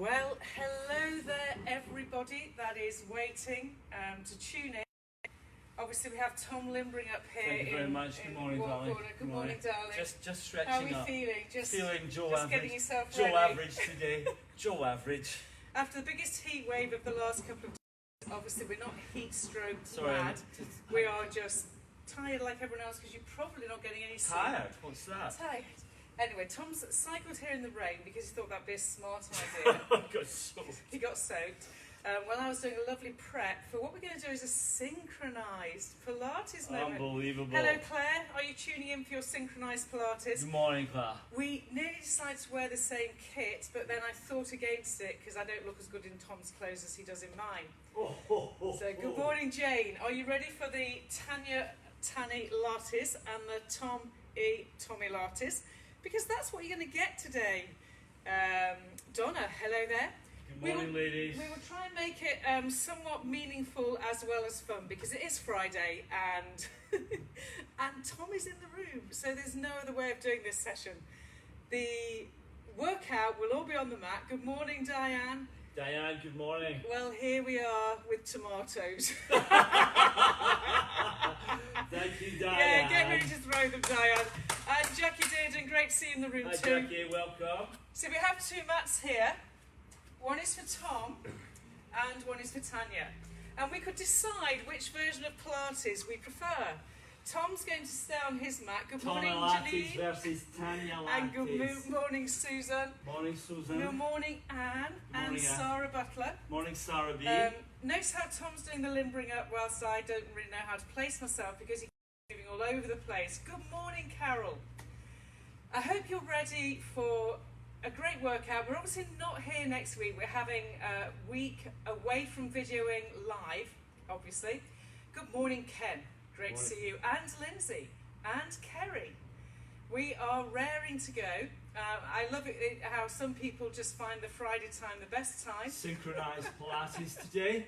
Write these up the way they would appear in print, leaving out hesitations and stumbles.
Well, hello there everybody that is waiting to tune in. Obviously we have Tom limbering up here. Thank you very much. Good morning, darling. Good morning, darling. Just stretching How are we up. feeling? Feeling Joe just average. Getting yourself Joe ready. average today. Joe average. After the biggest heat wave of the last couple of days, obviously we're not heat stroked Sorry, mad. We are just tired like everyone else because you're probably not getting any sleep. Tired? What's that? Tired. Anyway, Tom's cycled here in the rain because he thought that'd be a smart idea. He got soaked. While I was doing a lovely prep for what we're going to do is a synchronised Pilates moment. Unbelievable. Hello Claire, are you tuning in for your synchronised Pilates? Good morning, Claire. We nearly decided to wear the same kit, but then I thought against it because I don't look as good in Tom's clothes as he does in mine. So good morning Jane, are you ready for the Tan.i lattes and the Tom.i lattes? Because that's what you're going to get today. Donna, hello there. Good morning, ladies. We will try and make it somewhat meaningful as well as fun because it is Friday and and Tom is in the room, so there's no other way of doing this session. The workout will all be on the mat. Good morning, Diane. Diane, good morning. Well, here we are with tomatoes. Thank you, Diane. Yeah, get ready to throw them, Diane. And Jackie Dearden, great to see you in the room Hi, too. Jackie, welcome. So we have two mats here. One is for Tom and one is for Tanya. And we could decide which version of Pilates we prefer. Tom's going to stay on his mat. Good morning, Janine. Versus Tanya and good morning, Susan. Morning, Susan. Good morning, Anne. Good morning, Anne. Sarah Butler. Morning, Sarah B. Notice how Tom's doing the limbering up whilst I don't really know how to place myself because he's moving all over the place. Good morning, Carol. I hope you're ready for a great workout. We're obviously not here next week. We're having a week away from videoing live, obviously. Good morning, Ken. Great to see you. And Lindsay. And Kerry. We are raring to go. I love it how some people just find the Friday time the best time. Synchronised Pilates today.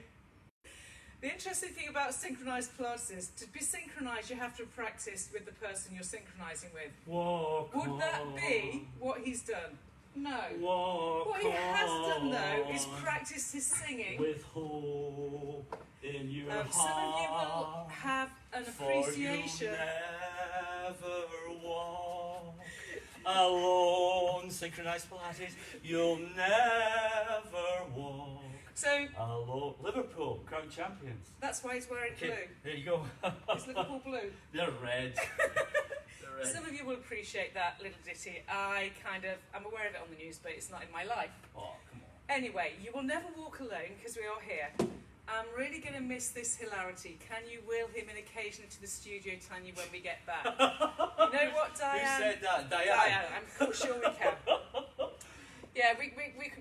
The interesting thing about synchronised Pilates is to be synchronised you have to practice with the person you're synchronising with. Walk Would that be what he's done? No. Walk what he has done though is practice his singing. With hope in your heart. Some of you will have an appreciation. For you'll never walk alone. Synchronised Pilates. You'll never walk. So alone. Liverpool, crown champions. That's why he's wearing blue. There you go. Is Liverpool blue? They're red. Some of you will appreciate that little ditty. I'm aware of it on the news, but it's not in my life. Oh, come on. Anyway, you will never walk alone because we are here. I'm really going to miss this hilarity. Can you wheel him in occasionally to the studio, Tanya, when we get back? You know what, Diane? Who said that? Diane? Diane, I'm sure we can. Yeah,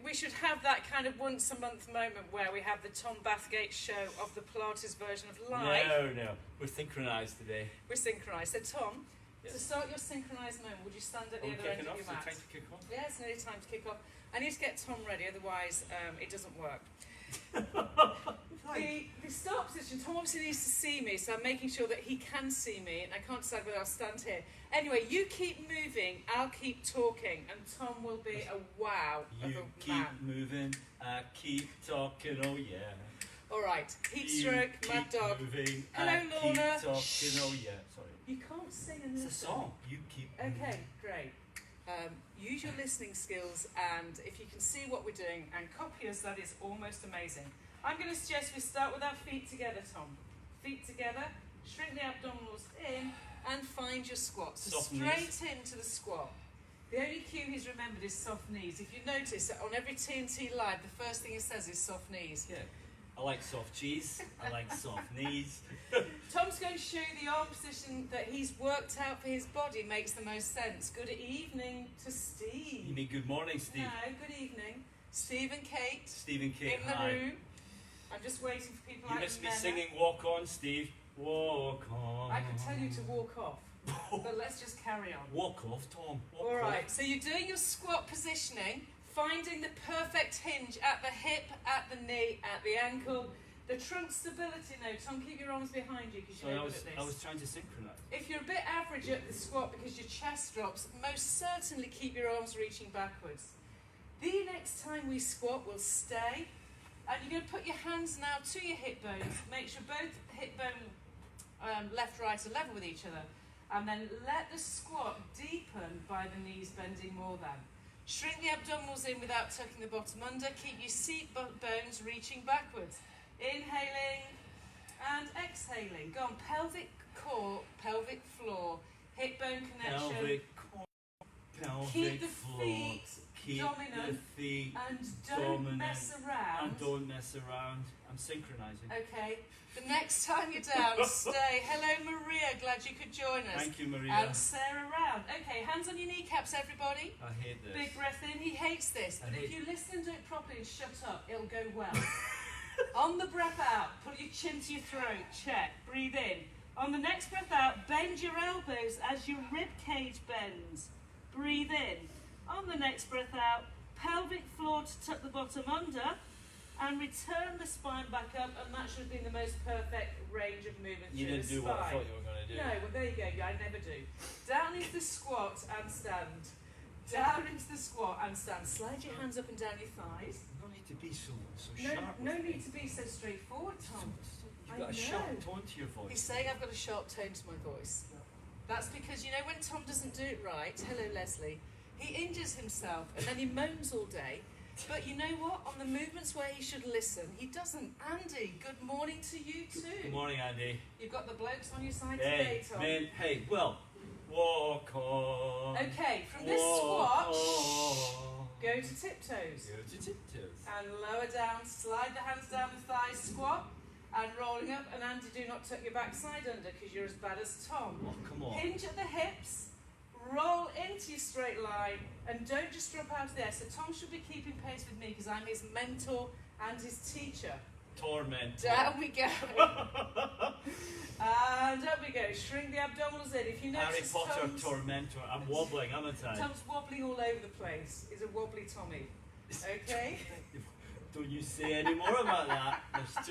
we should have that kind of once a month moment where we have the Tom Bathgate show of the Pilates version of live. No. We're synchronised today. We're synchronised. So Tom, yes. To start your synchronised moment, would you stand at the other end of your mat? Time to kick off? Yeah, it's nearly time to kick off. I need to get Tom ready, otherwise it doesn't work. The start position, Tom obviously needs to see me, so I'm making sure that he can see me, and I can't decide whether I'll stand here. Anyway, you keep moving, I'll keep talking, and Tom will be a wow of You a keep man. moving, I keep talking, oh yeah. All right, heat stroke, mad dog. Moving, Hello, I Lorna. keep talking, oh yeah. Sorry. You can't sing and It's a listen. song. You keep moving. Okay, great. Use your listening skills, and if you can see what we're doing and copy us, that is almost amazing. I'm going to suggest we start with our feet together, Tom. Feet together, shrink the abdominals in, and find your squat. So Soft straight knees. into the squat. The only cue he's remembered is soft knees. If you notice that on every TNT live, the first thing he says is soft knees. Yeah. I like soft cheese. I like soft knees. Tom's going to show you the arm position that he's worked out for his body makes the most sense. Good evening to Steve. You mean good morning, Steve? No, good evening. Steve and Kate. Steve and Kate, in the hi. room. I'm just waiting for people You like missed me Nana. singing Walk On, Steve. Walk on. I could tell you to walk off, but let's just carry on. Walk off, Tom. Walk All off. right, so you're doing your squat positioning, finding the perfect hinge at the hip, at the knee, at the ankle. The trunk stability now. Tom, keep your arms behind you because you're good at this. I was trying to synchronise. If you're a bit average at the squat because your chest drops, most certainly keep your arms reaching backwards. The next time we squat, we'll stay. And you're going to put your hands now to your hip bones. Make sure both hip bone left, right are level with each other. And then let the squat deepen by the knees bending more than. Shrink the abdominals in without tucking the bottom under. Keep your seat bones reaching backwards. Inhaling and exhaling. Go on, pelvic core, pelvic floor, hip bone connection. Pelvic core, pelvic Keep the floor. feet Keep dominant the feet and don't dominant mess around. and don't mess around. I'm synchronizing. Okay. The next time you're down, stay. Hello, Maria. Glad you could join us. Thank you, Maria. And Sarah round. Okay, hands on your kneecaps, everybody. I hate this. Big breath in. He hates this, but if you listen and do it properly and shut up, it'll go well. On the breath out, pull your chin to your throat. Check. Breathe in. On the next breath out, bend your elbows as your rib cage bends. Breathe in. On the next breath out, pelvic floor to tuck the bottom under. And return the spine back up, and that should have been the most perfect range of movement You through didn't the do spine. what I thought you were going to do. No, well there you go, I never do. Down into the squat and stand. Down into the squat and stand. Slide your hands up and down your thighs. You don't need to be so No, sharp. no with need me. to be so straightforward, Tom. You've got a sharp tone to your voice. He's saying I've got a sharp tone to my voice. That's because, you know, when Tom doesn't do it right, hello Leslie, he injures himself and then he moans all day. But you know what? On the movements where he should listen, he doesn't. Andy, good morning to you too. Good morning, Andy. You've got the blokes on your side today, Tom. Hey, well, walk on. Okay, from this squat, go to tiptoes. Go to tiptoes. And lower down, slide the hands down the thighs, squat, and rolling up. And Andy, do not tuck your backside under because you're as bad as Tom. Oh, come on. Hinge at the hips, roll into your straight line, and don't just drop out of there. So Tom should be keeping pace with me because I'm his mentor and his teacher. Torment. Down we go. And up we go. Shrink the abdominals in. If you Harry notice Potter Tom's, tormentor. I'm wobbling, haven't I? Tom's wobbling all over the place. He's a wobbly Tommy. Okay? Don't you say any more about that. There's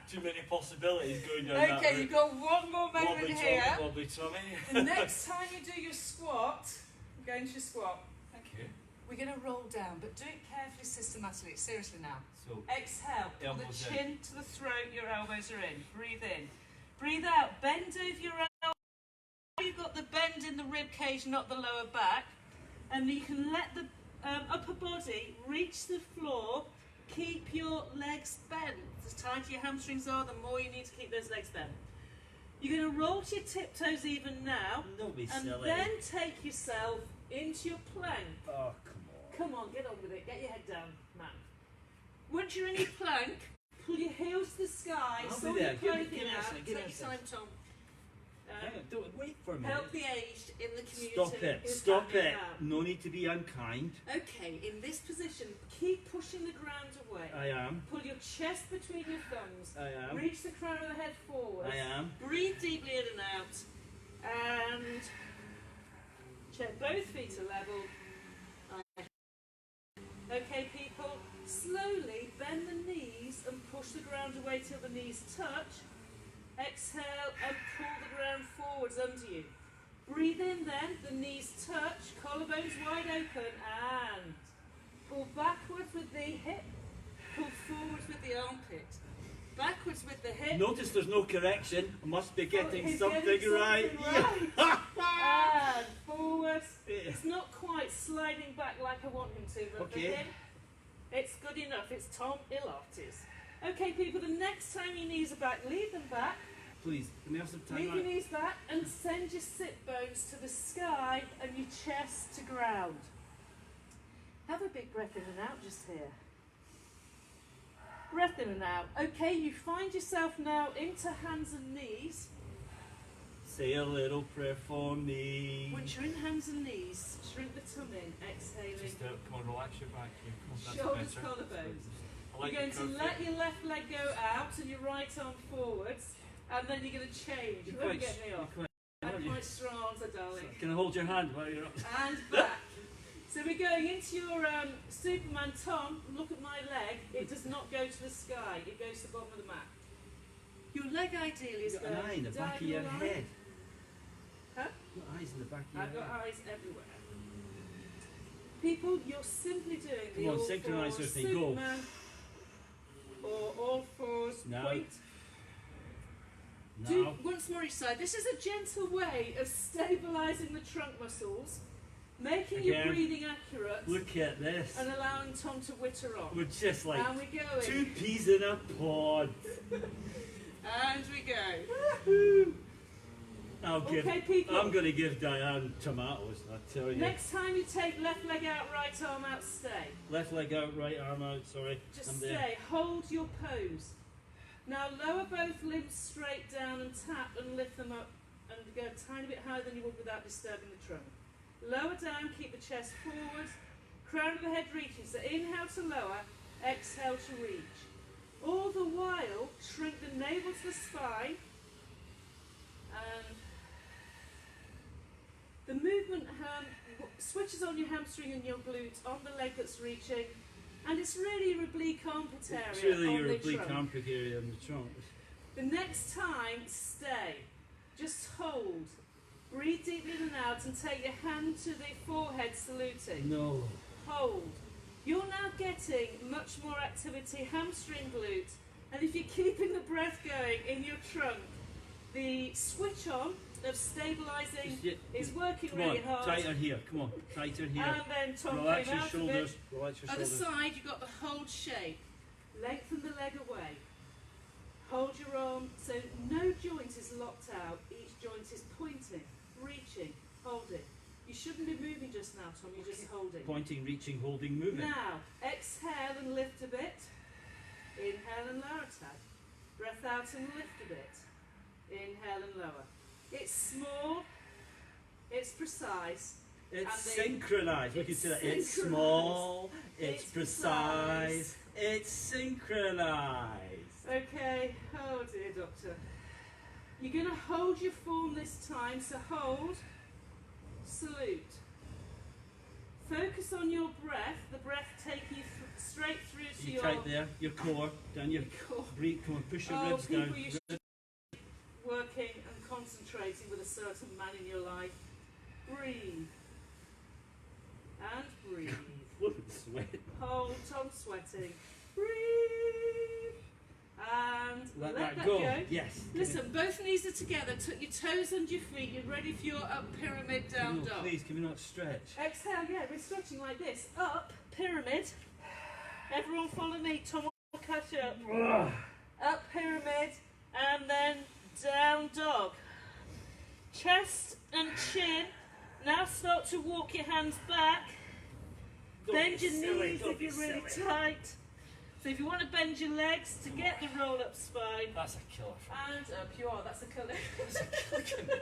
too many possibilities going down that route. Okay, you've got one more moment Wobbly here. Tommy, wobbly Tommy. The next time you do your squat, go into your squat. Thank you. We're going to roll down, but do it carefully, systematically. Seriously now. So, Exhale. Pull the elbows chin to the throat. Your elbows are in. Breathe in. Breathe out. Bend over your elbows. You've got the bend in the rib cage, not the lower back. And you can let the upper body reach the floor. Keep your legs bent. As tight your hamstrings are, the more you need to keep those legs bent. You're going to roll to your tiptoes even now. don't be And silly. then take yourself into your plank. Oh, come on. Come on, get on with it. Get your head down, Matt. Once you're in your plank, pull your heels to the sky. I'll Sort be there. your Give me clothing a out. second, give me Take a your time, Tom. Hang on, don't wait for a minute. Help the aged in the community. Stop it. who's Stop having it. that. No need to be unkind. Okay, in this position, keep pushing the ground away. I am. Pull your chest between your thumbs. I am. Reach the crown of the head forward. I am. Breathe deeply in and out. And check both feet are level. Okay, people, slowly bend the knees and push the ground away till the knees touch. Exhale and pull the ground forwards under you. Breathe in then, the knees touch, collarbones wide open, and pull backwards with the hip, pull forwards with the armpit. Backwards with the hip. Notice there's no correction. I must be getting He's something getting right. something And forward. It's not quite sliding back like I want him to, but Okay. for him, it's good enough. It's Tom.i. Okay, people, the next time your knees are back, leave them back. Please, can we have some time Leave your out? knees back and send your sit bones to the sky and your chest to ground. Have a big breath in and out just here. Breath in and out. Okay, you find yourself now into hands and knees. Say a little prayer for me. Once you're in hands and knees, shrink the tongue in, exhaling. Just come on, relax your back here. Come on, that's Shoulders, better. collarbones. I like You're going it to curved let here. your left leg go out and your right arm forwards, and then you're going to change. You're Don't quite- get me off. you're quite- I'm aren't you? quite strong, aren't I, darling? Can I hold your hand while you're up? And back. So we're going into your Superman. Tom, look at my leg. It does not go to the sky. It goes to the bottom of the mat. Your leg ideally is You've got an eye in the back of your diagonal line. head. Huh? You've got eyes in the back of your I've got head. eyes everywhere. People, you're simply doing the Come on, all synchronise fours with me, go. Superman, or all fours Now. point. Now. Do once more each side. This is a gentle way of stabilising the trunk muscles, making your Again. breathing accurate, Look at this. and allowing Tom to witter on. We're just like And we go two peas in a pod. And we go. Woohoo! People. I'm going to give Diane tomatoes, I tell you. Next time you take left leg out, right arm out, stay. Left leg out, right arm out, sorry. Just I'm stay. there. Hold your pose. Now lower both limbs straight down and tap and lift them up and go a tiny bit higher than you would without disturbing the trunk. Lower down, keep the chest forward, crown of the head reaching. So inhale to lower, exhale to reach. All the while, shrink the navel to the spine, and the movement switches on your hamstring and your glute on the leg that's reaching, and it's really your oblique armpit area. It's really on your the oblique trunk. armpit area on the trunk. The next time, stay. Just hold. Breathe deeply in and out and take your hand to the forehead saluting. No. Hold. You're now getting much more activity, hamstring glute, and if you're keeping the breath going in your trunk, the switch on of stabilising is working Come really on, hard. tighter here, come on, tighter here. And then Tom Relax came your out of shoulders, it. relax your Other shoulders. side, you've got the hold shape. Lengthen the leg away. Hold your arm, so no joint is locked out. Each joint is pointing, reaching, holding. You shouldn't be moving just now, Tom, you're just holding. Pointing, reaching, holding, moving. Now, exhale and lift a bit. Inhale and lower tap. Breath out and lift a bit. Inhale and lower. It's small, it's precise. It's and synchronised. We can say that. It's synchronised. Small, it's precise. precise, it's synchronised. Okay, oh dear doctor. You're going to hold your form this time, so hold, salute. Focus on your breath, the breath taking you straight through to You your tight there, your core, down your core. breathe, come on, push your Oh, ribs people, down. you should be working and concentrating with a certain man in your life. Breathe. And breathe. Look at the sweat. Hold, Tom sweating. Breathe. And Let that that go. Yes. Listen, both knees are together. Tuck your toes under your feet. You're ready for your up pyramid, down No, dog. please, can we not stretch? Exhale, yeah, we're stretching like this. Up, pyramid. Everyone follow me. Tom will catch up. Up, pyramid. And then down dog. Chest and chin. Now start to walk your hands back. Bend your knees if you're really tight. So if you want to bend your legs to get the roll-up spine. That's a killer. And up you are, that's a colour. That's a killer.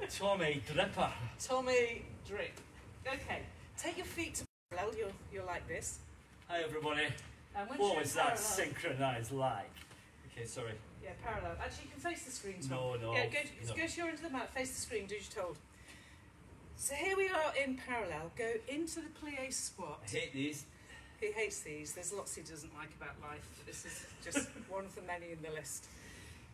Tommy Dripper. Tommy drip. Okay, take your feet to parallel, you're like this. Hi everybody. And when What you're was that parallel- synchronised like? Okay, sorry. Yeah, parallel. Actually, you can face the screen, Tom. No, no. Yeah, no. go shore into the mat, face the screen, do as you're told. So here we are in parallel. Go into the plie squat. I hate these. He hates these. There's lots he doesn't like about life. This is just one of the many in the list.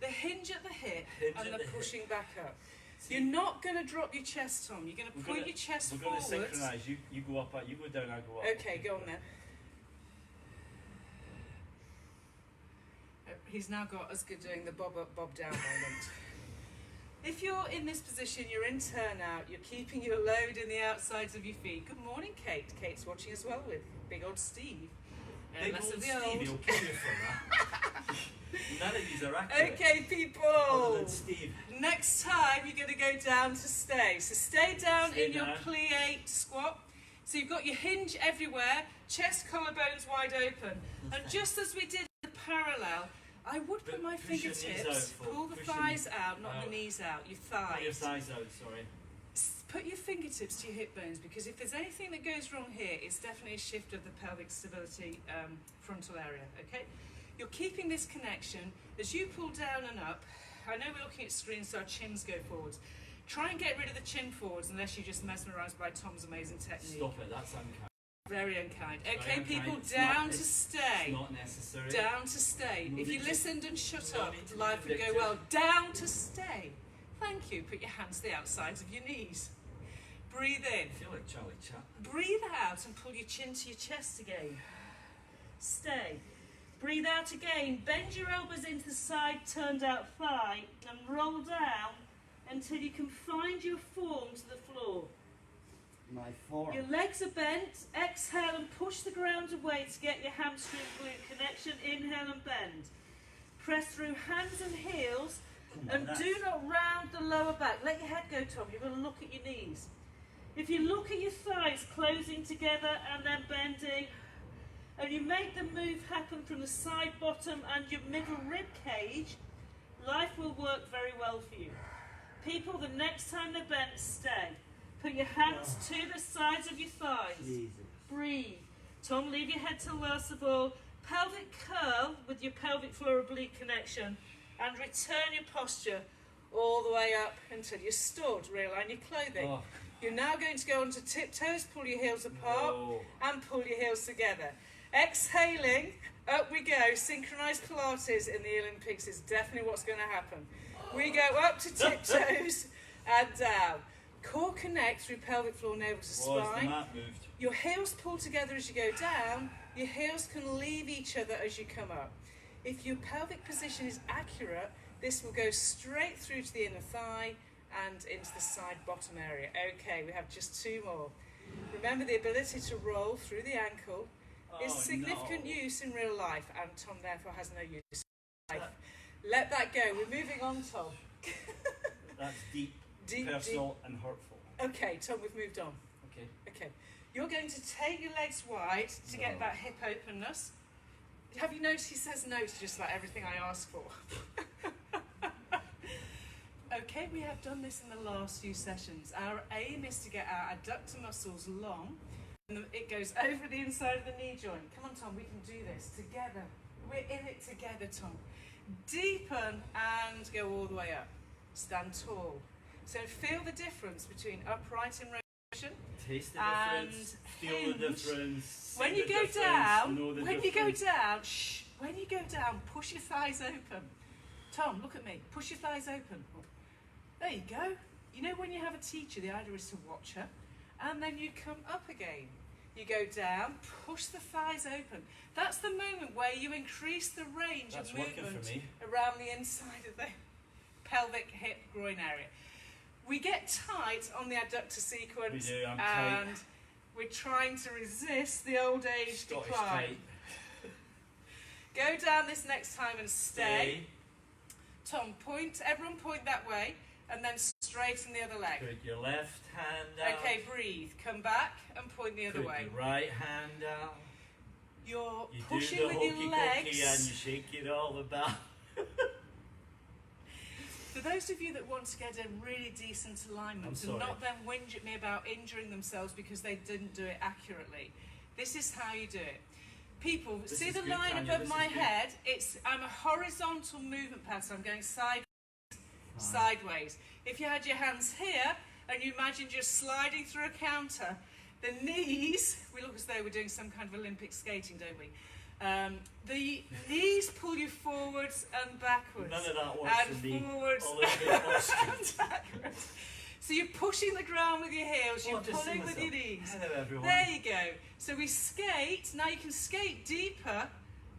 The hinge at the hip Hinge and at the the pushing back up. See, You're not going to drop your chest, Tom. You're going to We're point gonna- your chest We're going to forwards. synchronise. You go up, you go down, I go up. Okay, go on then. He's now got us good doing the bob up, bob down moment. If you're in this position, you're in turnout, you're keeping your load in the outsides of your feet. Good morning, Kate. Kate's watching as well with big old Steve. Big Less old of the Stevie will old. kill you for that. None of these are accurate. Okay, Other people. than Steve. Next time, you're going to go down to stay. So stay down Stay in your down. plie squat. So you've got your hinge everywhere, chest, collarbones wide open. And just as we did the parallel, I would put But my push your knees fingertips, out, Paul. pull the Push your thighs knees out, not out. the knees out, your Put your thighs. thighs out, sorry. Put your fingertips to your hip bones, because if there's anything that goes wrong here, it's definitely a shift of the pelvic stability frontal area, okay? You're keeping this connection. As you pull down and up, I know we're looking at screens so our chins go forwards. Try and get rid of the chin forwards unless you're just mesmerised by Tom's amazing technique. Stop it, that's unkind. Very unkind. Very Okay, unkind. people, It's down not- to It's stay. not necessary. Down to stay. No If you need to- listened and shut no up, need to be life would go vindictive. well. Down to stay. Thank you. Put your hands to the outsides of your knees. Breathe in. I feel like Charlie Chaplin. Breathe out and pull your chin to your chest again. Stay. Breathe out again. Bend your elbows into the side turned out thigh and roll down until you can find your form to the floor. My form. Your legs are bent. Exhale and push the ground away to get your hamstring glute connection. Inhale and bend. Press through hands and heels and do not round the lower back. Let your head go, Tom. You're going to look at your knees. If you look at your thighs closing together and then bending, and you make the move happen from the side bottom and your middle rib cage, life will work very well for you. People, the next time they're bent, stay. Put your hands to the sides of your thighs. Jesus. Breathe. Tom, leave your head till last of all. Pelvic curl with your pelvic floor oblique connection and return your posture all the way up until you're stood. Realign your clothing. Oh. You're now going to go onto tiptoes, pull your heels apart and pull your heels together. Exhaling, up we go. Synchronised Pilates in the Olympics is definitely what's going to happen. We go up to tiptoes and down. Core connect through pelvic floor, navel to spine. The mat moved. Your heels pull together as you go down. Your heels can leave each other as you come up. If your pelvic position is accurate, this will go straight through to the inner thigh and into the side bottom area. Okay, we have just two more. Remember, the ability to roll through the ankle is significant use in real life, and Tom therefore has no use in life. Let that go. We're moving on, Tom. That's deep, personal and hurtful. Okay, Tom, we've moved on. Okay. You're going to take your legs wide to get that hip openness. Have you noticed he says no to just about everything I ask for? Okay, we have done this in the last few sessions. Our aim is to get our adductor muscles long. And it goes over the inside of the knee joint. Come on, Tom, we can do this together. We're in it together, Tom. Deepen and go all the way up. Stand tall. So feel the difference between upright and rotation. Taste the and difference, feel the difference. When you go down, when you go down, push your thighs open. Tom, look at me. Push your thighs open. There you go. You know, when you have a teacher, the idea is to watch her, and then you come up again. You go down, push the thighs open. That's the moment where you increase the range of movement around the inside of the pelvic, hip, groin area. We get tight on the adductor sequence, we do, I'm and tight. We're trying to resist the old age Scottish decline. Go down this next time and stay. Tom, point. Everyone point that way, and then straighten the other leg. Put your left hand out. Okay, breathe. Come back and point the other way. Put your right hand out. You're you pushing do the with your legs. and you shake it all about. For those of you that want to get a really decent alignment and not then whinge at me about injuring themselves because they didn't do it accurately, this is how you do it. People, see the line above my head? I'm a horizontal movement pattern. I'm going sideways. If you had your hands here and you imagined you're sliding through a counter, the knees, we look as though we're doing some kind of Olympic skating, don't we? The knees pull you forwards and backwards. None of that works and for me. Forwards and backwards. So you're pushing the ground with your heels, you're pulling with your knees. Hello, everyone. There you go. So we skate. Now you can skate deeper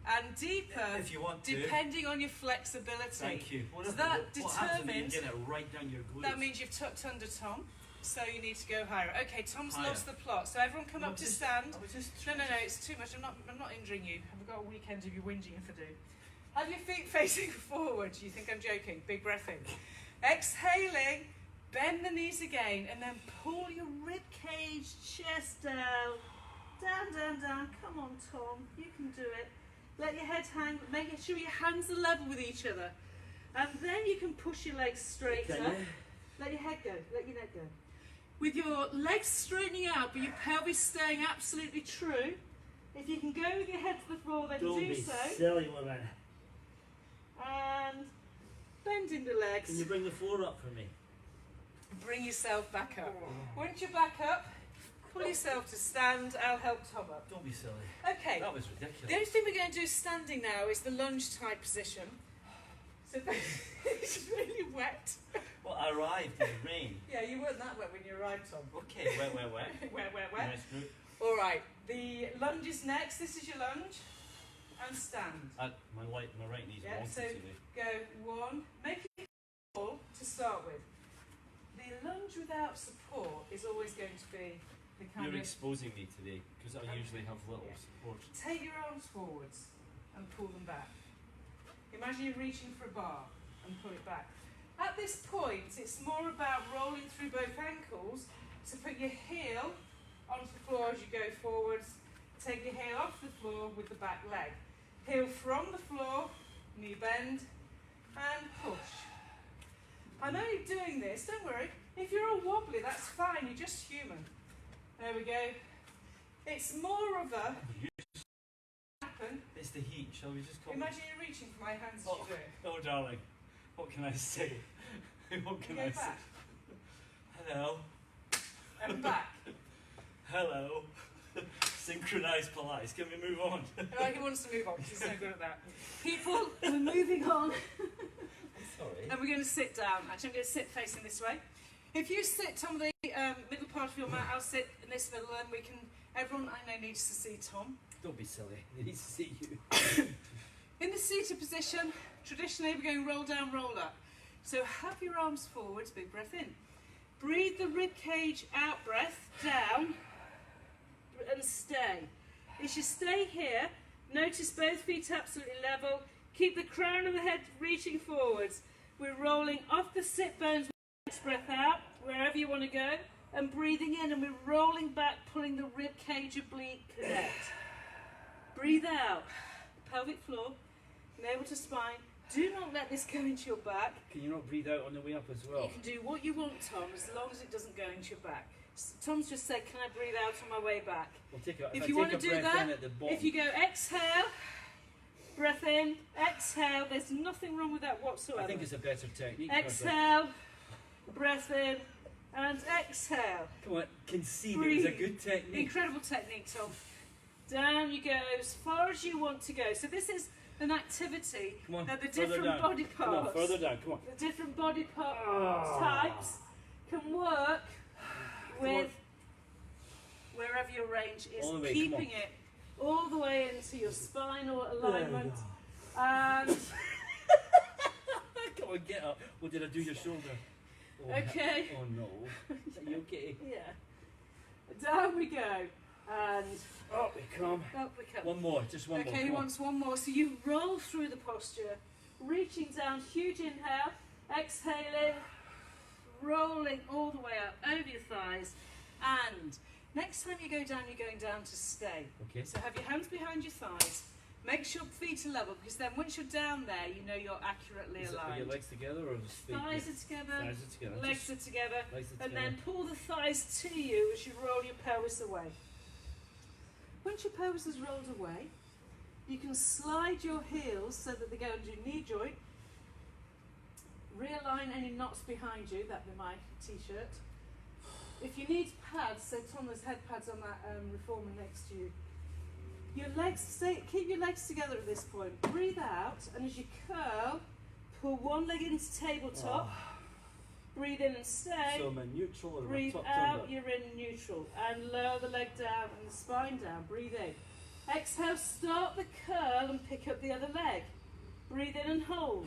and deeper if you want to, depending on your flexibility. Thank you. So that determines. Get it right down your glutes. That means you've tucked under, Tom. So you need to go higher. Okay, Tom's lost the plot. So everyone come up to stand. No, it's too much. I'm not injuring you. I've got a weekend of you whinging if I do. Have your feet facing forward. You think I'm joking? Big breath in. Exhaling. Bend the knees again, and then pull your rib cage, chest down. Down. Come on, Tom. You can do it. Let your head hang. Make sure your hands are level with each other. And then you can push your legs straight up. Let your head go. Let your neck go. With your legs straightening out, but your pelvis staying absolutely true. If you can go with your head to the floor, then do so. Don't be silly, woman. And bending the legs. Can you bring the floor up for me? Bring yourself back up. Once you're back up, pull yourself to stand. I'll help Tom up. Don't be silly. Okay. That was ridiculous. The only thing we're going to do standing now is the lunge type position. So it's really wet. Well, I arrived in the rain. Yeah, you weren't that wet when you arrived, Tom. Okay, wet. Wet. Nice group. All right, the lunge is next. This is your lunge. And stand. My right knee's Yeah, wonky so today. go one. Make it full to start with. The lunge without support is always going to be the kind You're of... exposing me today because I Okay. usually have little Yeah. support. Take your arms forwards and pull them back. Imagine you're reaching for a bar and pull it back. At this point, it's more about rolling through both ankles to put your heel onto the floor as you go forwards. Take your heel off the floor with the back leg. Heel from the floor, knee bend, and push. I'm only doing this, don't worry. If you're all wobbly, that's fine, you're just human. There we go. It's more of a happen. It's the heat. Shall we just call Imagine you're reaching for my hands as Oh. you do it. Oh, darling. What can I say? What can Go I say? back Hello. and back. Hello. Synchronised Pilates. Can we move on? Right, he wants to move on because he's so good at that. People, we're moving on. Sorry. And we're going to sit down. Actually, I'm going to sit facing this way. If you sit on the middle part of your mat, I'll sit in this middle, and we can. Everyone I know needs to see Tom. Don't be silly. They need to see you. In the seated position, traditionally we're going roll down, roll up. So have your arms forwards, big breath in. Breathe the rib cage out, breath down, and stay. As you stay here, notice both feet absolutely level. Keep the crown of the head reaching forwards. We're rolling off the sit bones with the next breath out, wherever you want to go, and breathing in, and we're rolling back, pulling the rib cage oblique connect. Breathe out, pelvic floor, navel to spine. Do not let this go into your back. Can you not breathe out on the way up as well? You can do what you want, Tom, as long as it doesn't go into your back. Tom's just said, can I breathe out on my way back? We'll take a, If I you want to take a do breath that, in at the bottom. if you go exhale, breath in, exhale, there's nothing wrong with that whatsoever. I think it's a better technique. Exhale, breath in, and exhale. Come on, concede Breathe. it was a good technique. Incredible technique, Tom. Down you go, as far as you want to go. So this is an activity Come on, that the further different down. body Come on, parts, further down, come on. the different body part types can work with wherever your range is, All the way, keeping it all the way into your spinal alignment. And Come on, get up. What did I do your shoulder? Oh, okay, Oh no. Are you okay? yeah, down we go, and Up we come. up we come. One more, just one more. Okay, he come on. wants one more. So you roll through the posture, reaching down, huge inhale, exhaling, rolling all the way up over your thighs, and next time you go down, you're going down to stay. Okay. So have your hands behind your thighs. Make sure feet are level, because then once you're down there, you know you're accurately Is it, are aligned. your legs together or just feet? Thighs are together, Thighs are together. legs Just are together, legs are and together. then pull the thighs to you as you roll your pelvis away. Once your pelvis is rolled away, you can slide your heels so that they go under your knee joint. Realign any knots behind you, that'd be my t-shirt. If you need pads, so Tom, there's head pads on that reformer next to you. Your legs, keep your legs together at this point. Breathe out, and as you curl, pull one leg into tabletop. Breathe in and stay. So am I neutral or am I Breathe top turned out, up? you're in neutral. And lower the leg down and the spine down. Breathe in. Exhale, start the curl and pick up the other leg. Breathe in and hold.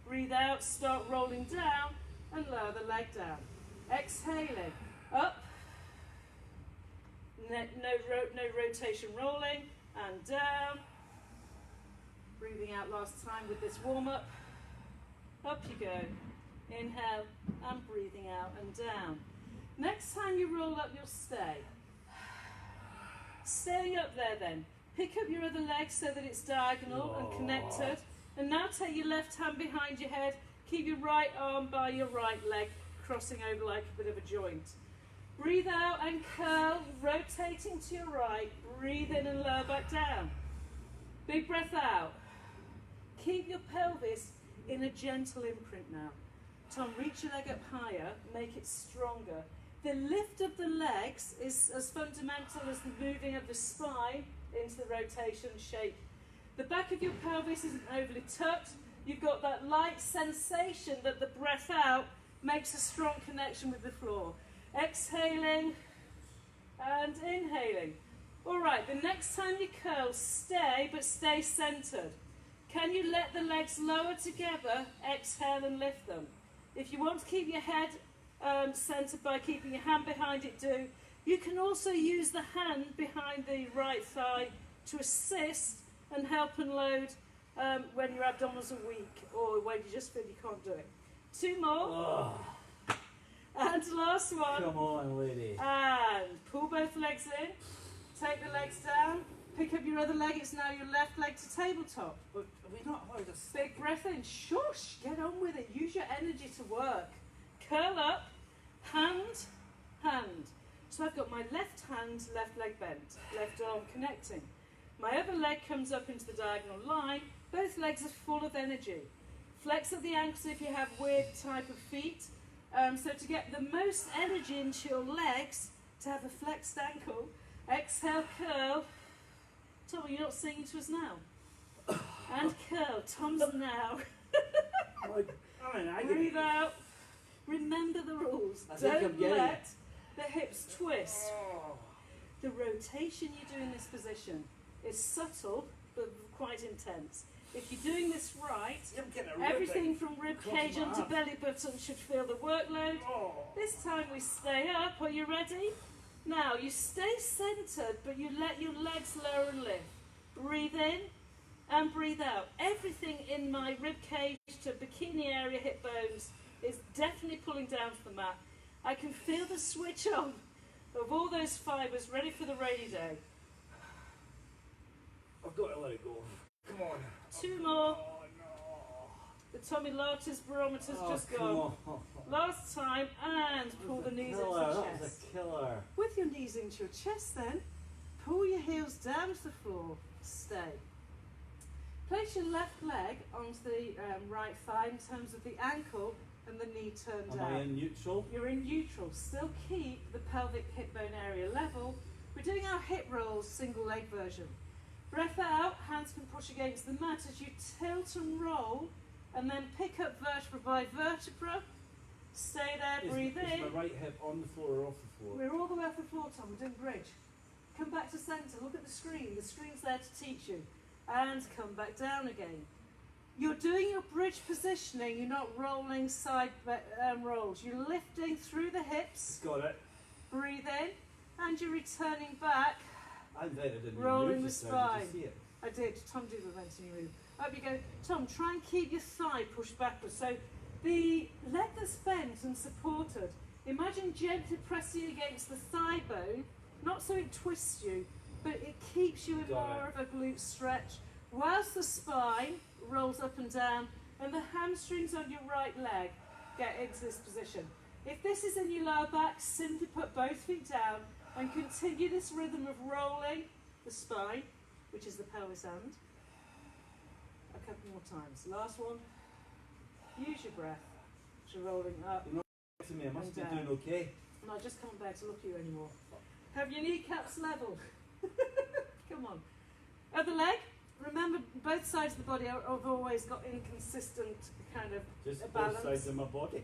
Breathe out, start rolling down and lower the leg down. Exhaling, up. No rotation rolling, and down. Breathing out last time with this warm up. Up you go. Inhale and breathing out and down. Next time you roll up, you'll stay. Staying up there then. Pick up your other leg so that it's diagonal and connected. And now take your left hand behind your head. Keep your right arm by your right leg, crossing over like a bit of a joint. Breathe out and curl, rotating to your right. Breathe in and lower back down. Big breath out. Keep your pelvis in a gentle imprint now. Tom, reach your leg up higher, make it stronger. The lift of the legs is as fundamental as the moving of the spine into the rotation shape. The back of your pelvis isn't overly tucked. You've got that light sensation that the breath out makes a strong connection with the floor. Exhaling and inhaling. All right, the next time you curl, stay, but stay centered. Can you let the legs lower together? Exhale and lift them. If you want to keep your head centered by keeping your hand behind it, do. You can also use the hand behind the right thigh to assist and help unload when your abdominals are weak or when you just feel you can't do it. 2 more. Oh, And last one. come on, lady. And pull both legs in. Take the legs down. Pick up your other leg. It's now your left leg to tabletop. But we're not allowed to Big breath in. Shush. Get on with it. Use your energy to work. Curl up. Hand. Hand. So I've got my left hand, left leg bent. Left arm connecting. My other leg comes up into the diagonal line. Both legs are full of energy. Flex at the ankles if you have weird type of feet. So to get the most energy into your legs, to have a flexed ankle, exhale, curl. Tom, you're not singing to us now. And curl. Tom's now. Breathe out. Remember the rules. I think I'm Don't getting let it. the hips twist. Oh. The rotation you do in this position is subtle but quite intense. If you're doing this right, I'm getting a everything from rib Across cage my onto arm. belly button should feel the workload. Oh. This time we stay up. Are you ready? Now you stay centered, but you let your legs lower and lift. Breathe in and breathe out. Everything in my rib cage to bikini area, hip bones is definitely pulling down to the mat. I can feel the switch on of all those fibers ready for the rainy day. I've got to let it go. Come on. 2 more. Oh, no. The Tommy Lattice barometer's just come gone. on. Last time, and pull the knees into Killer. the That was chest. a killer. With your knees into your chest then, pull your heels down to the floor, stay. Place your left leg onto the right thigh in terms of the ankle and the knee turned Am down. I in neutral? You're in neutral. Still keep the pelvic hip bone area level. We're doing our hip rolls, single leg version. Breath out, hands can push against the mat as you tilt and roll, and then pick up vertebra by vertebra. Stay there, breathe in. Is my right hip on the floor or off the floor? We're all the way off the floor, Tom. We're doing bridge. Come back to centre. Look at the screen. The screen's there to teach you. And come back down again. You're doing your bridge positioning. You're not rolling side rolls. You're lifting through the hips. Got it. Breathe in. And you're returning back. I invented a new Rolling move the just now. Did spine. you see it? I did. Tom did invent a new move. Up you go. Tom, try and keep your thigh pushed backwards. So the leg that's bent and supported, imagine gently pressing against the thigh bone, not so it twists you, but it keeps you in Got more of a glute stretch, whilst the spine rolls up and down, and the hamstrings on your right leg get into this position. If this is in your lower back, simply put both feet down and continue this rhythm of rolling the spine, which is the pelvis end, a couple more times. Last one. Use your breath. So rolling up. You're not to me. I must be And doing okay. I'm not just coming back to look at you anymore. Have your kneecaps level. Come on. Other leg. Remember, both sides of the body have always got inconsistent kind of Just balance. both sides of my body.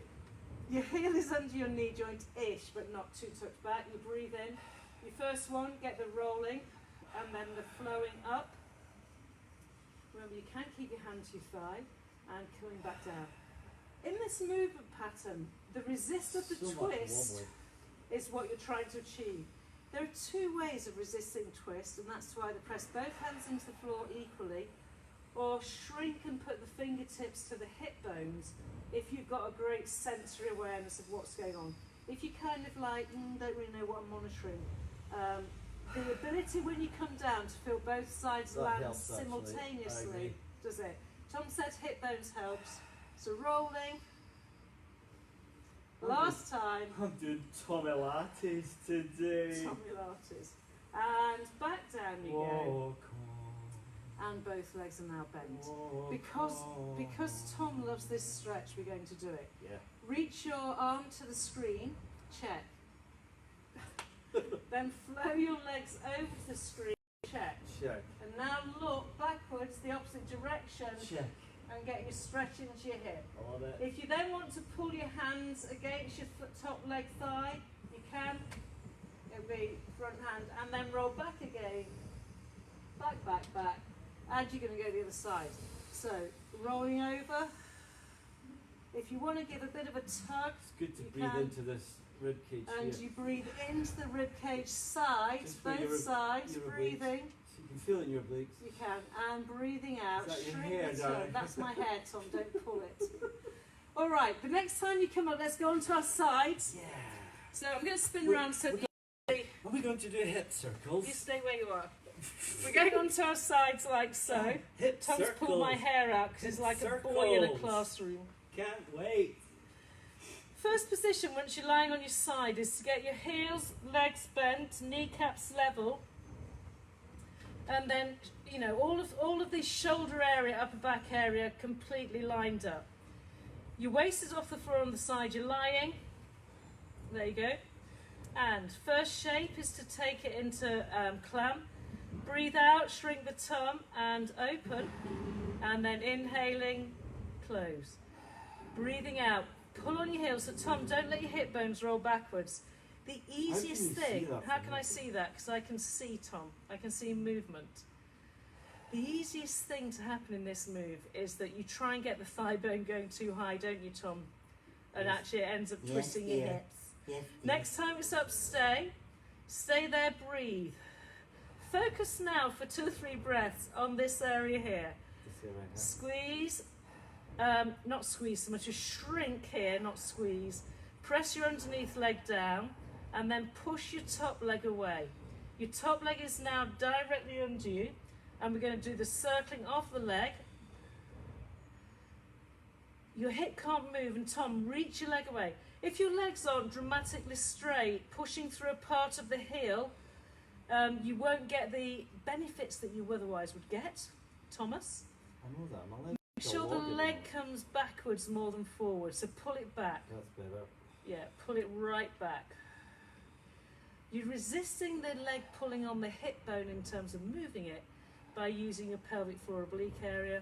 Your heel is under your knee joint-ish, but not too tucked back. You breathe in. Your first one, get the rolling, and then the flowing up. Remember, you can keep your hand to your thigh, and coming back down. In this movement pattern, the resist of the So much twist wobbly. is what you're trying to achieve. There are 2 ways of resisting twist, and that's to either press both hands into the floor equally, or shrink and put the fingertips to the hip bones if you've got a great sensory awareness of what's going on. If you kind of like, don't really know what I'm monitoring, the ability when you come down to feel both sides That land helps, actually. I simultaneously, agree. does it? Tom said hip bones helps. So rolling. Last time, I'm doing Tommy Lattice today. Tommy Lattice. And back down you go. Whoa, come on. And both legs are now bent. Whoa, Because come Tom loves this stretch, we're going to do it. Yeah. Reach your arm to the screen, check. Then flow your legs over to the screen, check. Check. And now look backwards the opposite direction Check. and get your stretch into your hip. I love it. If you then want to pull your hands against your top leg thigh, you can. It'll be front hand, and then roll back again. Back, back, back. And you're going to go the other side. So, rolling over. If you want to give a bit of a tug, It's good to you breathe can. into this rib cage And here. you breathe into the rib cage sides, Just for both your sides, obliques. breathing. So you can feel it in your obliques. You can, and breathing out. Is that your Shrink hair, the tongue. darling? That's my hair, Tom. Don't pull it. All right. The next time you come up, let's go onto our sides. Yeah. So I'm going to spin Wait, around. So Are we going to do hip circles? you stay where you are. We're going onto our sides like so. Hip Tom's circles. pulled my hair out because he's Hip like a boy in a circles. classroom. Can't wait. First position, once you're lying on your side, is to get your heels, legs bent, kneecaps level, and then, you know, all of the shoulder area, upper back area completely lined up. Your waist is off the floor on the side you're lying. There you go. And first shape is to take it into clam. Breathe out, shrink the tongue, and open. And then inhaling, close. Breathing out. Pull on your heels. So Tom, don't let your hip bones roll backwards. The easiest you see thing, that how from can I see that? Because I can see Tom. I can see movement. The easiest thing to happen in this move is that you try and get the thigh bone going too high, don't you, Tom? And Yes. actually it ends up Yes, twisting your dear. hips. Yes. Next time it's up, stay. Stay there, breathe. Focus now for 2 or 3 breaths on this area here. Squeeze, not squeeze so much, just shrink here, not squeeze. Press your underneath leg down and then push your top leg away. Your top leg is now directly under you, and we're going to do the circling off the leg. Your hip can't move, and Tom, reach your leg away. If your legs aren't dramatically straight, pushing through a part of the heel, you won't get the benefits that you otherwise would get, Thomas. I know that. My leg. Make sure the leg comes backwards more than forward, so pull it back. That's better. Yeah, pull it right back. You're resisting the leg pulling on the hip bone in terms of moving it by using your pelvic floor oblique area.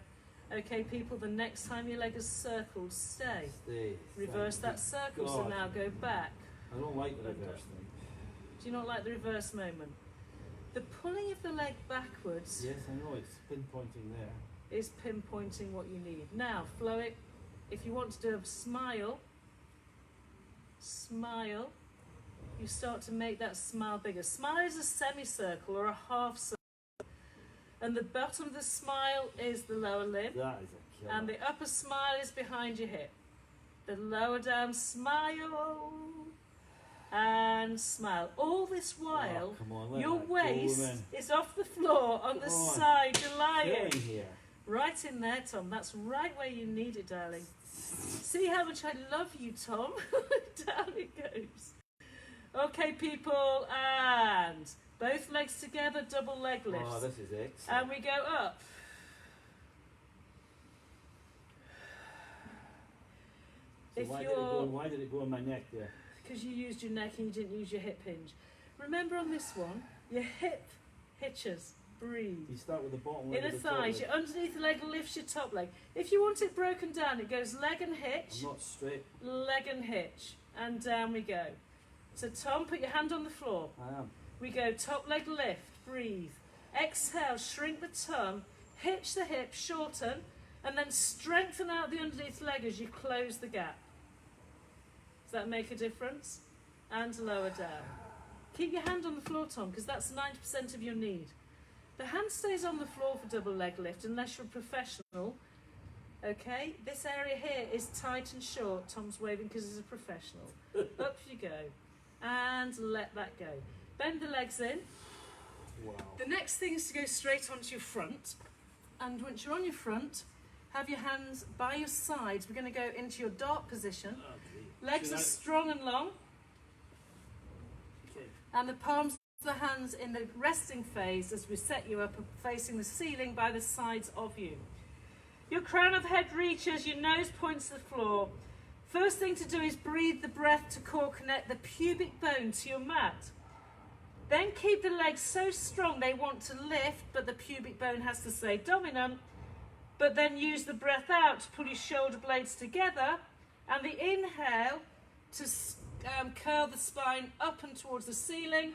Okay, people, the next time your leg is circled, stay. Stay. Reverse Thank that circle, so God. now go back. I don't like the reverse thing. Do you not like the reverse moment? The pulling of the leg backwards Yes, I know. It's pinpointing there. is pinpointing what you need. Now, flow it. If you want to do a smile, smile, you start to make that smile bigger. Smile is a semicircle or a half circle. And the bottom of the smile is the lower lip. That is a killer. And the upper smile is behind your hip. The lower down smile and smile. All this while, Oh, come on, let your that go, waist woman. is off the floor on the Come on. side you're lying. Killing here. Right in there, Tom. That's right where you need it, darling. See how much I love you, Tom? Down it goes. Okay, people, and both legs together, double leg lifts. Oh, this is excellent. And we go up. So If why you're, why did it go on my neck there? because you used your neck and you didn't use your hip hinge. Remember on this one, your hip hitches. Breathe. You start with the bottom leg. Inner of the top thighs, leg. your underneath leg lifts your top leg. If you want it broken down, it goes leg and hitch, I'm not straight. leg and hitch, and down we go. So Tom, put your hand on the floor. I am. We go top leg lift, breathe. Exhale, shrink the tongue, hitch the hip, shorten, and then strengthen out the underneath leg as you close the gap. Does that make a difference? And lower down. Keep your hand on the floor, Tom, because that's 90% of your need. The hand stays on the floor for double leg lift unless you're a professional. Okay, this area here is tight and short. Tom's waving because he's a professional. Up you go. And let that go. Bend the legs in. Wow. The next thing is to go straight onto your front. And once you're on your front, have your hands by your sides. We're going to go into your dart position. Legs are strong and long. Okay. And the palms of the hands in the resting phase as we set you up facing the ceiling by the sides of you. Your crown of head reaches, your nose points to the floor. First thing to do is breathe the breath to core connect the pubic bone to your mat. Then keep the legs so strong they want to lift, but the pubic bone has to stay dominant. but then use the breath out to pull your shoulder blades together, and the inhale to curl the spine up and towards the ceiling,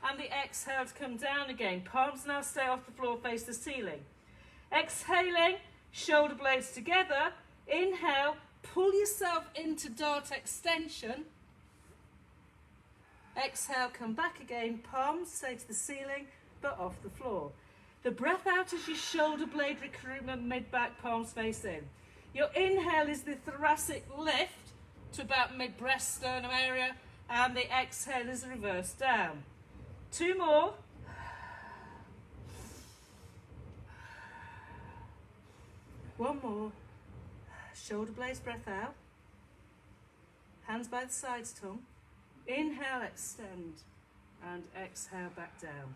and the exhale to come down again. Palms now stay off the floor, face the ceiling. Exhaling, shoulder blades together. Inhale, pull yourself into dart extension. Exhale, come back again. Palms stay to the ceiling, but off the floor. The breath out is your shoulder blade recruitment, mid-back, palms face in. Your inhale is the thoracic lift to about mid-breast, sternum area, and the exhale is the reverse down. 2 more. One more. Shoulder blades, breath out. Hands by the sides, tongue. Inhale, extend, and exhale back down.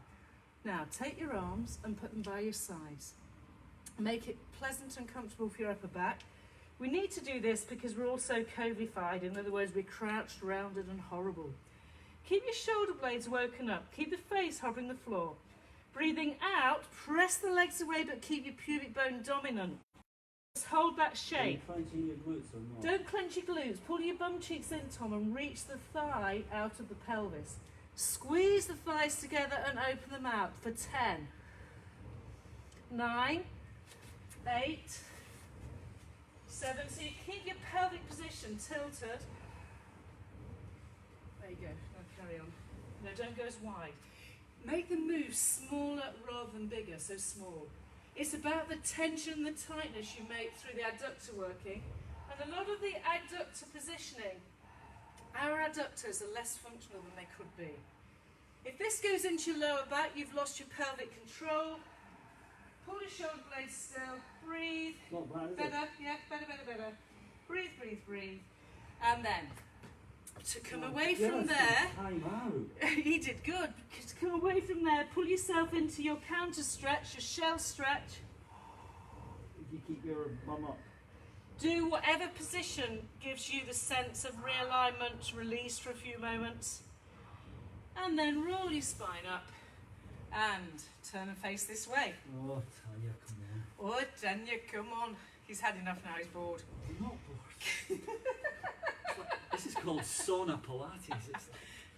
Now, take your arms and put them by your sides. Make it pleasant and comfortable for your upper back. We need to do this because we're also covified. In other words, we're crouched, rounded, and horrible. Keep your shoulder blades woken up. Keep the face hovering the floor. Breathing out, press the legs away, but keep your pubic bone dominant. Just hold that shape. Are you clenching your glutes or not? Don't clench your glutes. Pull your bum cheeks in, Tom, and reach the thigh out of the pelvis. Squeeze the thighs together and open them out for 10, 9, 8, 7. So you keep your pelvic position tilted. There you go. Now carry on. No, don't go as wide. Make the move smaller rather than bigger, so small. It's about the tension, the tightness you make through the adductor working. And a lot of the adductor positioning, our adductors are less functional than they could be. If this goes into your lower back, you've lost your pelvic control. Pull your shoulder blades still. Breathe. Not bad, is Better, yeah, better. Breathe, breathe, breathe. And then, to come away from there, Time out. he did good. To come away from there, pull yourself into your counter stretch, your shell stretch. If you keep your bum up. Do whatever position gives you the sense of realignment, release for a few moments. And then roll your spine up and turn and face this way. Oh, Tanya, come on. Oh, Tanya, come on. He's had enough now, he's bored. I'm not bored. This is called sauna Pilates. It's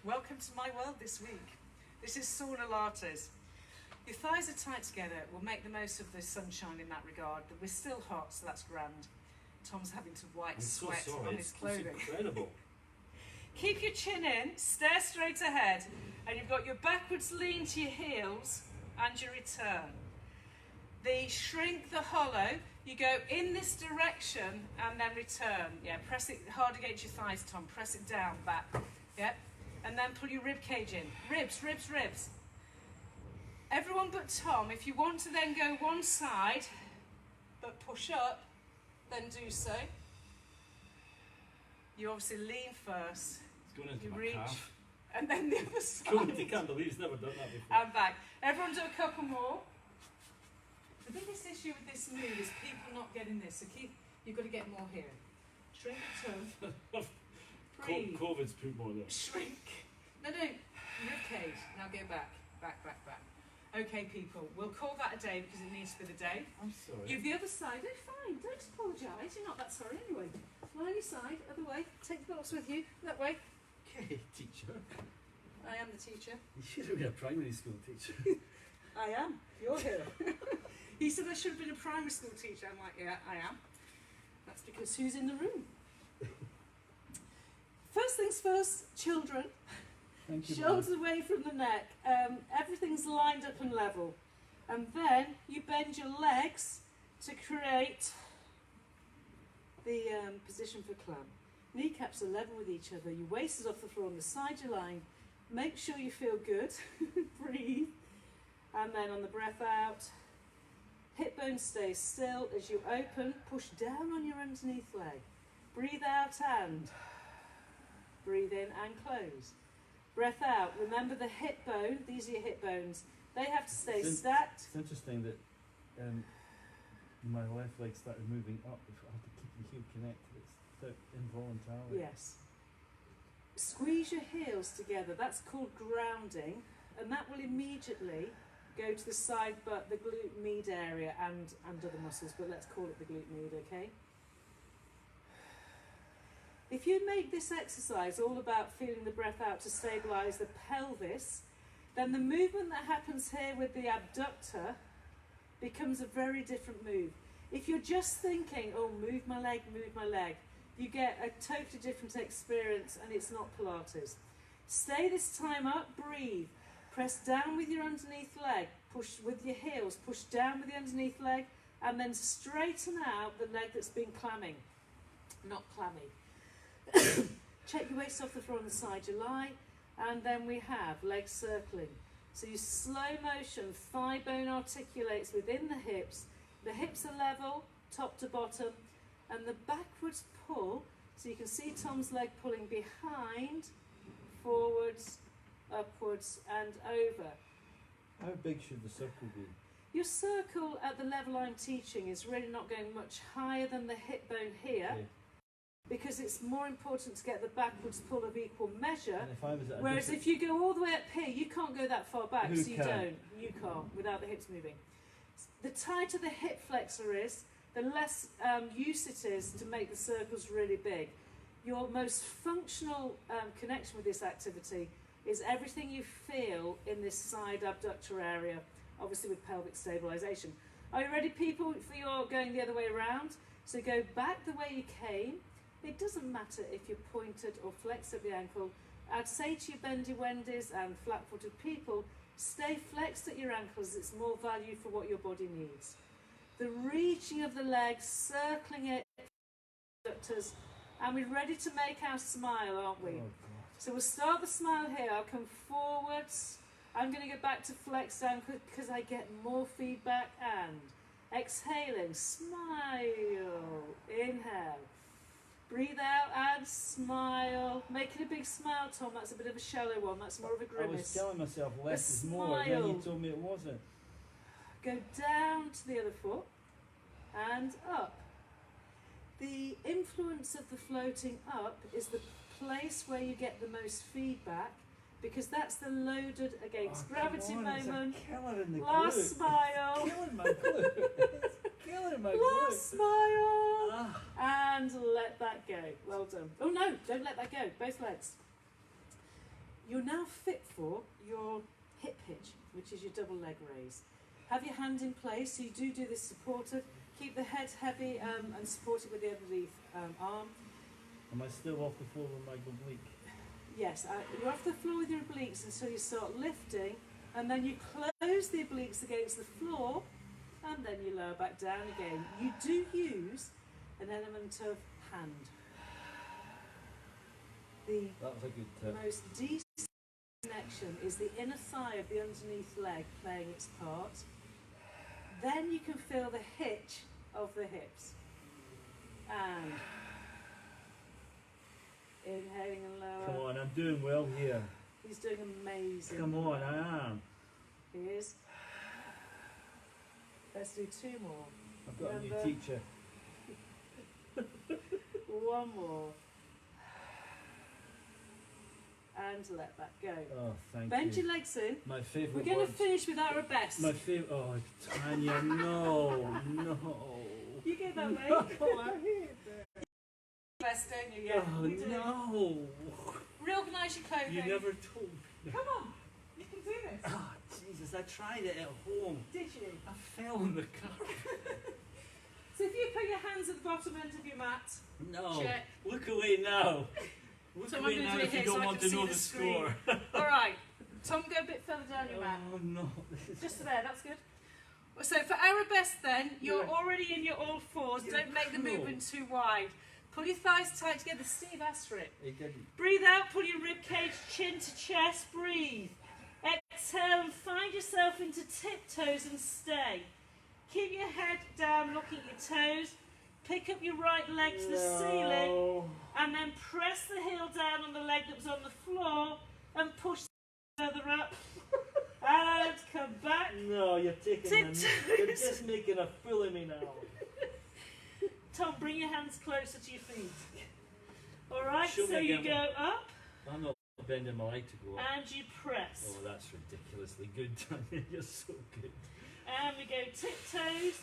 Welcome to my world this week. This is sauna lattes. Your thighs are tight together. We'll make the most of the sunshine in that regard, but we're still hot, so that's grand. Tom's having to wipe I'm so sweat sorry. on his clothing. It's incredible. Keep your chin in, stare straight ahead, and you've got your backwards lean to your heels and your return. The shrink, the hollow, you go in this direction and then return. Yeah, press it hard against your thighs, Tom. Press it down, back. Yep. And then pull your rib cage in. Ribs, ribs, ribs. Everyone but Tom, if you want to then go one side, but push up, then do so. You obviously lean first. It's going into You my reach, calf. and then the other side. I can't believe he's never done that before. And back. Everyone do a couple more. The biggest issue with this move is people not getting this. So you've got to get more here. Shrink the tongue. Breathe. COVID's put more there. Shrink. No, rib cage. Now go back. Back, back, back. Okay, people. We'll call that a day because it needs to be the day. I'm sorry. You've the other side. Oh, fine. Don't apologise. You're not that sorry anyway. Lie on your side. Other way. Take the box with you. That way. okay, teacher. I am the teacher. You should have been a primary school teacher. I am. You're here. He said I should have been a primary school teacher. I'm like, yeah, I am. That's because who's in the room? First things first, children. Thank you. Shoulders away from the neck. Everything's lined up and level. And then you bend your legs to create the position for clam. Kneecaps are level with each other. Your waist is off the floor on the side you're lying. Make sure you feel good. Breathe. And then on the breath out, hip bone stays still as you open. Push down on your underneath leg. Breathe out and breathe in and close. Breath out. Remember the hip bone. These are your hip bones. They have to stay stacked. It's interesting that my left leg started moving up. If I have to keep the heel connected, it's involuntarily. Yes. Squeeze your heels together. That's called grounding. And that will immediately go to the side butt, the glute med area, and other muscles, but let's call it the glute med, okay? If you make this exercise all about feeling the breath out to stabilise the pelvis, then the movement that happens here with the abductor becomes a very different move. If you're just thinking, oh, move my leg, you get a totally different experience, and it's not Pilates. Stay this time up, breathe. Press down with your underneath leg, push with your heels, push down with the underneath leg, and then straighten out the leg that's been clamming, not clammy. Check your waist off the floor on the side you lie, and then we have legs circling. So you slow motion, thigh bone articulates within the hips are level, top to bottom, and the backwards pull, so you can see Tom's leg pulling behind, forwards, upwards and over. How big should the circle be? Your circle at the level I'm teaching is really not going much higher than the hip bone here, Okay. because it's more important to get the backwards pull of equal measure. And if I was at a Whereas different- if you go all the way up here, you can't go that far back, Who so you can? don't. You can't, without the hips moving. The tighter the hip flexor is, the less use it is to make the circles really big. Your most functional connection with this activity is everything you feel in this side abductor area, obviously with pelvic stabilisation. Are you ready, people, for your going the other way around? So go back the way you came. It doesn't matter if you're pointed or flexed at the ankle. I'd say to you bendy wendies and flat-footed people, stay flexed at your ankles. It's more value for what your body needs. The reaching of the legs, circling it, abductors, and we're ready to make our smile, aren't we? Oh, God. So we'll start the smile here. I'll come forwards. I'm going to go back to flex down because I get more feedback, and exhaling, smile, inhale. Breathe out and smile. Make it a big smile, Tom. That's a bit of a shallow one. That's more of a I was grimace. telling myself less is A more, and then you smile. told me it wasn't. Go down to the other foot and up. The influence of the floating up is the place where you get the most feedback, because that's the loaded against Oh, gravity come on, it's a moment. killer in the Last glute. smile. Killing my glute. It's killing my glute. Last smile. Ah. And let that go. Well done. Oh no, don't let that go. Both legs. You're now fit for your hip hitch, which is your double leg raise. Have your hand in place, so you do this supported. Keep the head heavy and support it with the underneath arm. Am I still off the floor with my oblique? Yes, you're off the floor with your obliques until you start lifting, and then you close the obliques against the floor, and then you lower back down again. You do use an element of hand. The That was a good tip. most decent connection is the inner thigh of the underneath leg playing its part. Then you can feel the hitch of the hips. And inhaling and lower. Come on, I'm doing well here. He's doing amazing. Come on, I am. He is. Let's do two more. I've got a Remember- new teacher. One more. And let that go. Oh, thank Bend you. your legs in. My We're favourite going to words. finish with our best. My favourite. Oh, Tanya, no, no. You go that way. Oh, I hate that. Best, don't you? Yeah. Oh, we do. no. Reorganise your clothing. You never told me. Come on. You can do this. Ah, Jesus, I tried it at home. Did you? I fell in the car. So if you put your hands at the bottom end of your mat, No. check. Look away now. Look So I'm away gonna now do it if you here so don't I want can to know see the the screen. score. All right. Tom, go a bit further down your mat. Oh, no. This is Just there, that's good. So for our best then, you're Yeah. already in your all fours. You're Don't make the cruel. movement too wide. Pull your thighs tight together. Steve asked for it. He didn't. Breathe out, pull your rib cage, chin to chest, breathe. Exhale and find yourself into tiptoes and stay. Keep your head down, looking at your toes. Pick up your right leg to the ceiling No. and then press the heel down on the leg that was on the floor and push further up. And come back. No, you're taking Tiptoes. You're just making a fool of me now. Tom, bring your hands closer to your feet. Alright, Show me so you again. go up. I'm not bending my leg to go up. And you press. Oh, that's ridiculously good, Tanya. You're so good. And we go tiptoes.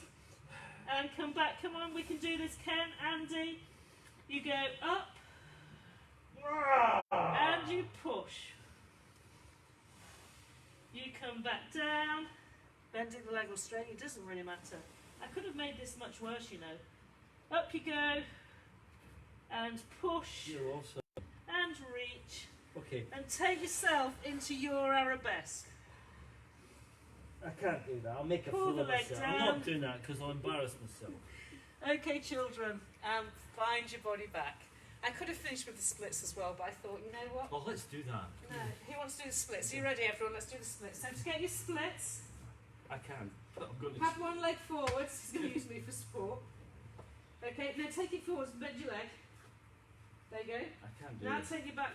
And come back. Come on, we can do this, Ken, Andy. You go up. And you push. You come back down. Bending the leg or straight, it doesn't really matter. I could have made this much worse, you know. Up you go. And push. You're awesome. And reach. Okay. And take yourself into your arabesque. I can't do that. I'll make a Pull fool the of leg myself. down. I'm not doing that because I'll embarrass myself. Okay, children, find your body back. I could have finished with the splits as well, but I thought, you know what? Well, let's do that. No, who wants to do the splits? Are you ready, everyone? Let's do the splits. So to get your splits, I can. I'm going to. have one leg forwards. He's going to use me for support. Okay, now take it forwards and bend your leg. There you go. I can't do Now it. take your back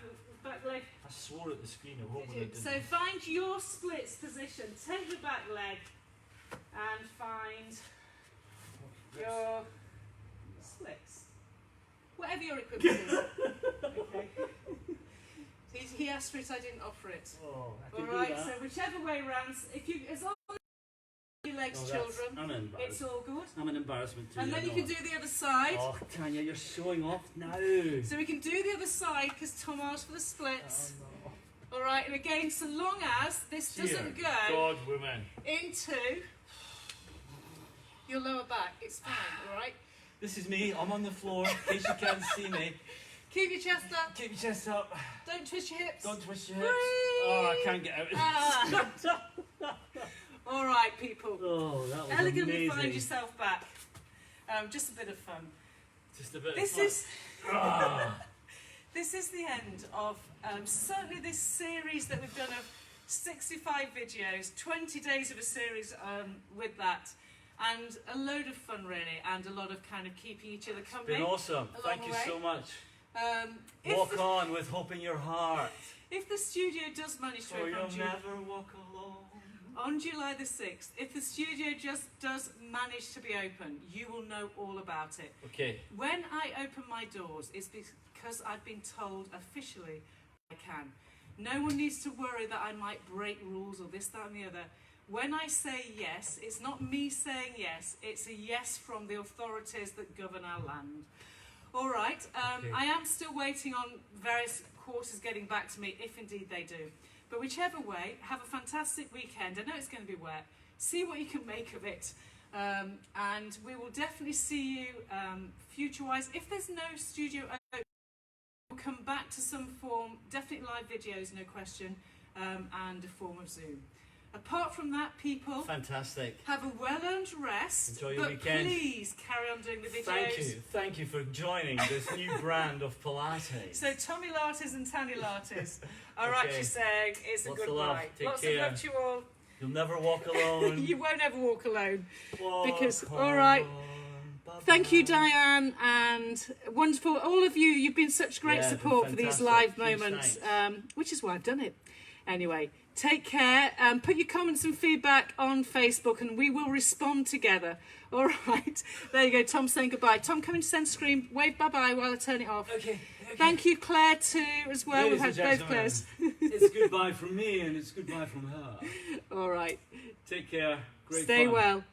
leg. I swore at the screen of what Did I you? did. So find your splits position. Take the back leg and find your splits. Whatever your equipment is. Okay. He asked for it, I didn't offer it. Oh, I can Alright, do that. so whichever way round, if you, as long as your legs, Oh, that's- children, I'm an it's all good. I'm an embarrassment to And you. then I you know can it. do the other side. Oh, Tanya, you're showing off now. So we can do the other side because Tom asked for the splits. Oh, Alright, and again, so long as this doesn't Dear go God, women. into your lower back, it's fine, alright? This is me. I'm on the floor. In case you can't see me. Keep your chest up, Keep your chest up. don't twist your hips. Don't twist your hips. Breathe. Oh, I can't get out. Alright, people. Oh, that was Elegantly amazing. find yourself back. Just a bit of fun. Just a bit. This of fun. is Ah. this is the end of certainly this series that we've done of 65 videos, 20 days of a series with that, and a load of fun really, and a lot of kind of keeping each other It's company. been awesome. along Thank the you way. so much. If Walk the- on with hope in your heart. If the studio does manage to For open you'll never walk alone. on July the 6th, if the studio just does manage to be open, you will know all about it. Okay. When I open my doors, it's because I've been told officially I can. No one needs to worry that I might break rules or this, that and the other. When I say yes, it's not me saying yes, it's a yes from the authorities that govern our land. All right, Okay. I am still waiting on various quarters getting back to me, if indeed they do. But whichever way, have a fantastic weekend. I know it's going to be wet. See what you can make of it. And we will definitely see you future-wise. If there's no studio open, we'll come back to some form, definitely live videos, no question, and a form of Zoom. Apart from that, people, Fantastic. have a well-earned rest. Enjoy your but weekend. please carry on doing the videos. Thank you. Thank you for joining this new brand of Pilates. So Tommy Lattes and Tan.i Lattes are actually saying it's Lots a of goodbye. love. Take Lots care. of love to you all. You'll never walk alone. You won't ever walk alone. Walk because- on. all right. Bye-bye. Thank you, Diane, and wonderful. All of you, you've been such great Yeah, support for been these fantastic. live Huge moments, thanks. which is why I've done it. Anyway, take care. Put your comments and feedback on Facebook, and we will respond together. All right. There you go. Tom saying goodbye. Tom, come into centre screen. Wave bye-bye while I turn it off. Okay. Thank you, Claire, too, as well. Ladies We've had and both gentlemen, Claires. it's goodbye from me and it's goodbye from her. All right. Take care. Great Stay fun. well.